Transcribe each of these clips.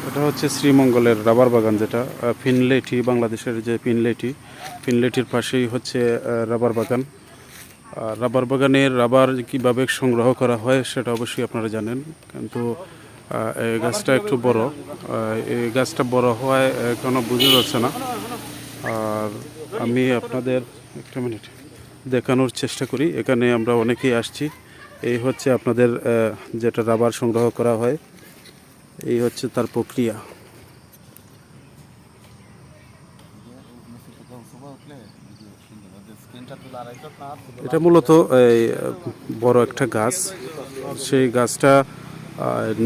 এটা হচ্ছে শ্রীমঙ্গলের রাবার বাগান, যেটা ফিনলেটি, বাংলাদেশের যে ফিনলেটির পাশেই হচ্ছে রাবার বাগান। রাবার বাগানের রাবার কীভাবে সংগ্রহ করা হয় সেটা অবশ্যই আপনারা জানেন, কিন্তু এই গাছটা একটু বড়। এই গাছটা বড় হওয়ায় এখনও বোঝা যাচ্ছে না। আর আমি আপনাদের একটা মিনিট দেখানোর চেষ্টা করি। এখানে আমরা অনেকেই আসছি। এই হচ্ছে আপনাদের যেটা রাবার সংগ্রহ করা হয়, এই হচ্ছে তার প্রক্রিয়া। এটা মূলত এই বড় একটা গাছ। সেই গাছটা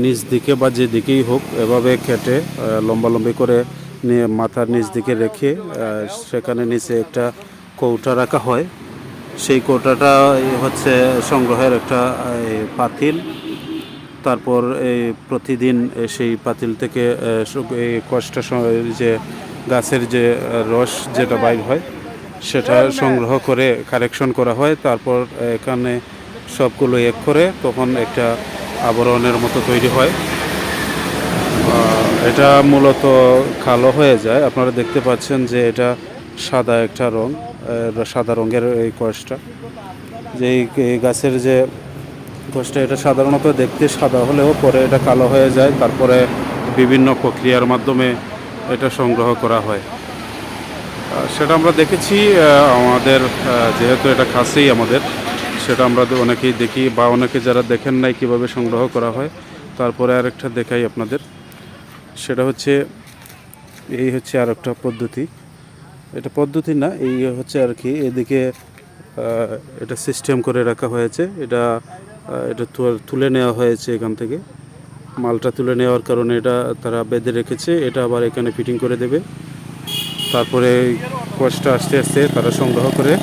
নিচ দিকে বা যে দিকেই হোক এভাবে কেটে লম্বালম্বি করে নিয়ে মাথার নিচ দিকে রেখে সেখানে নিচে একটা কৌটা রাখা হয়। সেই কৌটাটা হচ্ছে সংগ্রহের একটা পাতিল। তারপর এই প্রতিদিন সেই পাতিল থেকে এই কষ্ট যে গাছের যে রস যেটা বাইর হয় সেটা সংগ্রহ করে কালেকশন করা হয়। তারপর এখানে সবগুলো এক করে তখন একটা আবরণের মতো তৈরি হয়। এটা মূলত কালো হয়ে যায়। আপনারা দেখতে পাচ্ছেন যে এটা সাদা একটা রং, সাদা রঙের এই কষটা, যে এই গাছের যে কষটা, এটা সাধারণত দেখতে সাদা হলেও পরে এটা কালো হয়ে যায়। তারপরে বিভিন্ন প্রক্রিয়ার মাধ্যমে এটা সংগ্রহ করা হয়। সেটা আমরা দেখেছি আমাদের, যেহেতু এটা কাছেই আমাদের, সেটা আমরা অনেকেই দেখি, বা অনেকে যারা দেখেন নাই কীভাবে সংগ্রহ করা হয়। তারপরে আরেকটা দেখাই আপনাদের, সেটা হচ্ছে এই হচ্ছে আর একটা পদ্ধতি। এটা পদ্ধতি না, এই হচ্ছে আর কি, এদিকে এটা সিস্টেম করে রাখা হয়েছে। এটা তুলে নেওয়া হয়েছে এখান থেকে, মালটা তুলে নেওয়ার কারণে এটা তারা বেঁধে রেখেছে। এটা আবার এখানে ফিটিং করে দেবে। তারপরে কোষটা আস্তে আস্তে তারা সংগ্রহ করে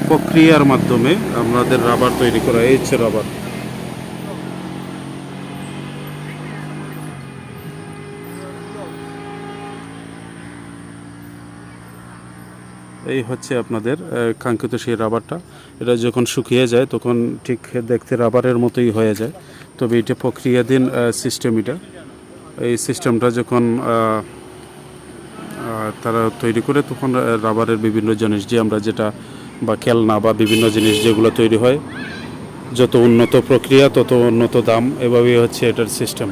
প্রক্রিয়ার মাধ্যমে আমাদের রাবার তৈরি করা। এই হচ্ছে রাবার। এই হচ্ছে আপনাদের কাঙ্ক্ষিত সেই রাবারটা। এটা যখন শুকিয়ে যায় তখন ঠিক দেখতে রাবারের মতোই হয়ে যায়। তবে এটা প্রক্রিয়াধীন সিস্টেম। এই সিস্টেমটা যখন তারা তৈরি করে তখন রাবারের বিভিন্ন জিনিস যে আমরা যেটা বা খেলনা বা বিভিন্ন জিনিস যেগুলো তৈরি হয়, যত উন্নত প্রক্রিয়া তত উন্নত দাম, এভাবেই হচ্ছে এটার সিস্টেম।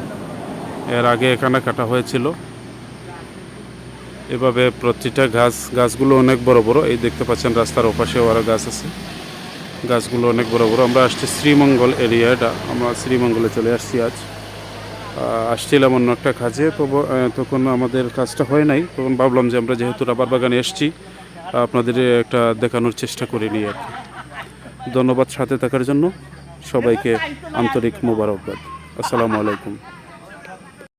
এর আগে এখানে কাটা হয়েছিল এভাবে প্রতিটা গাছগুলো অনেক বড় বড়। এই দেখতে পাচ্ছেন রাস্তার ওপাশেও আরও গাছ আছে। গাছগুলো অনেক বড় বড়। আমরা আসছি শ্রীমঙ্গল এরিয়াটা, আমরা শ্রীমঙ্গলে চলে আসছি আজ। আসছিলাম অন্য একটা কাজে, তখন আমাদের কাজটা হয় নাই। তখন ভাবলাম যে আমরা যেহেতু রাবার বাগানে এসছি, আপনাদের একটা দেখানোর চেষ্টা করে নিই আর কি। ধন্যবাদ সাথে থাকার জন্য। সবাইকে আন্তরিক মোবারকবাদ। আসসালামু আলাইকুম।